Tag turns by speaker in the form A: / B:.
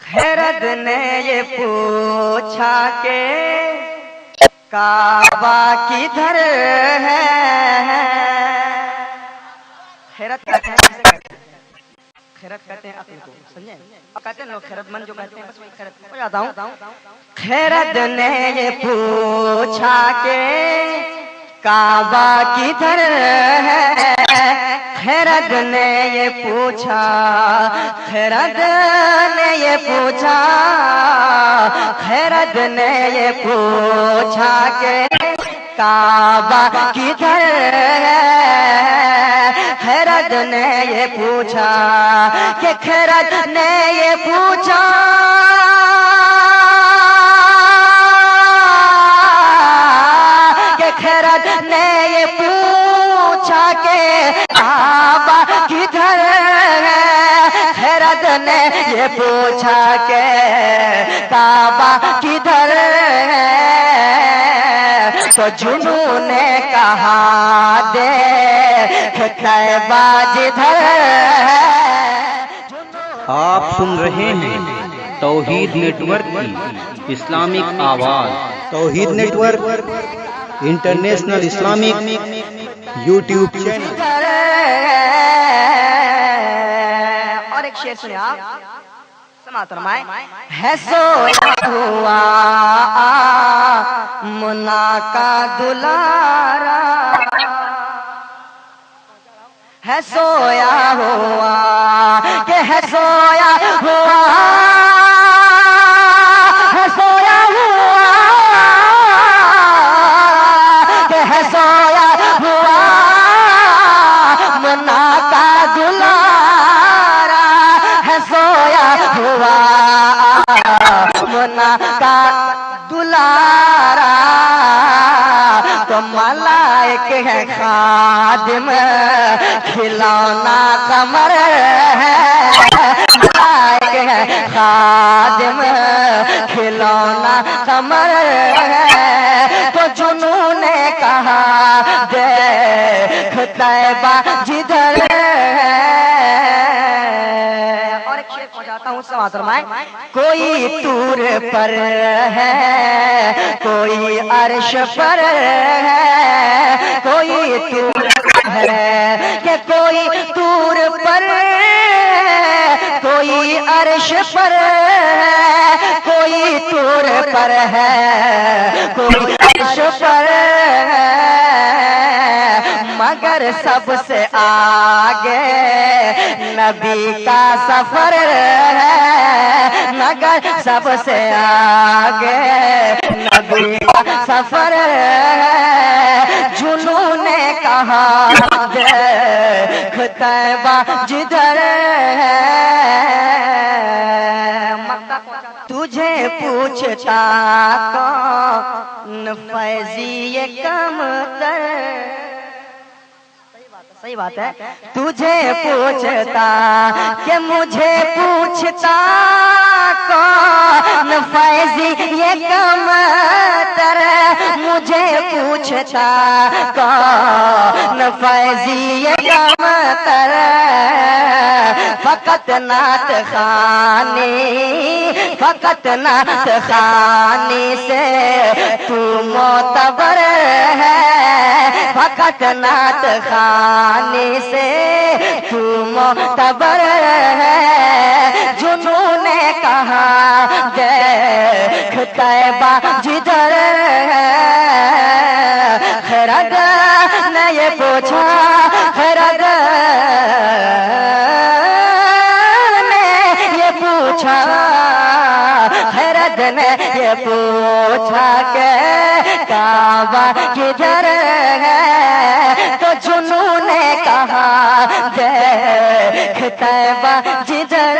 A: خیرت نے یہ پوچھا کہ کعبہ کدھر ہے؟ خیرت کہتے ہیں خیرت کہتے ہیں عقل کو، سمجھیں؟ کہتے ہیں لوگ خیرت مند جو کہتے ہیں، بس وہی خیرت ہو جاتا ہوں۔ خیرت نے یہ پوچھا کہ کعبہ کدھر ہے؟ خیرت نے یہ پوچھا، خیرت نے یہ پوچھا، خیرت نے یہ پوچھا کہ کعبہ کدھر ہے؟ خیرت نے یہ پوچھا کہ خیرت نے یہ پوچھا کہ خیرت نے یہ پوچھا کہ کعبہ کدھر ہے؟ خیرت نے یہ پوچھا کہ کعبہ کدھر ہے؟ تو جنوں نے کہا دیکھ کعبہ جدھر ہے۔
B: آپ سن رہے ہیں توحید نیٹ ورک کی اسلامک آواز۔ توحید network international Islamic YouTube channel.
A: اور ایک شعر سنیں آپ، سماعت فرمائیں۔ ہے سویا ہوا منا کا دلارا، ہے سویا ہوا کہ ہے سویا ہوا، ہے سویا ہوا کہ ہے سویا ہوا منا کا دلارا، ہے سویا ہوا منا کا دلارا۔ تو ملائک ہے خادم کھلونا قمر ہے، ملائک ہے خادم کھلونا قمر ہے۔ تو جنوں نے کہا دیکھ طیبہ جدھر ہے۔ اور ایک شعر پہنچاتا ہوں، سماعت فرمائیں۔ کوئی طور پر ہے، کوئی عرش پر ہے، کوئی طور ہے کہ کوئی طور پر، کوئی عرش پر ہے، کوئی طور پر ہے، کوئی عرش پر ہے، مگر سب سے آگے نبی کا سفر ہے، مگر سب سے آگے نبی کا سفر ہے۔ جنوں نے کہا دیکھ طیبہ جدھر ہے۔ تجھے پوچھتا کون فیضی یہ کمتر، صحیح بات ہے، تجھے پوچھتا کہ مجھے پوچھتا کون فیضی یہ کمتر، مجھے پوچھتا کون فیضی یہ کمتر، فقط نعت خوانی، فقط نعت خوانی سے تو معتبر ہے، فقط نعت خوانی سے تو معتبر ہے۔ جنوں نے کہا دیکھ طیبہ جدھر ہے۔ خیرت نے یہ پوچھا، خیرت نے یہ پوچھا، خیرت نے یہ پوچھا کہ کعبہ کدھر ہے؟ تو جنوں نے کہا دیکھ طیبہ جدھر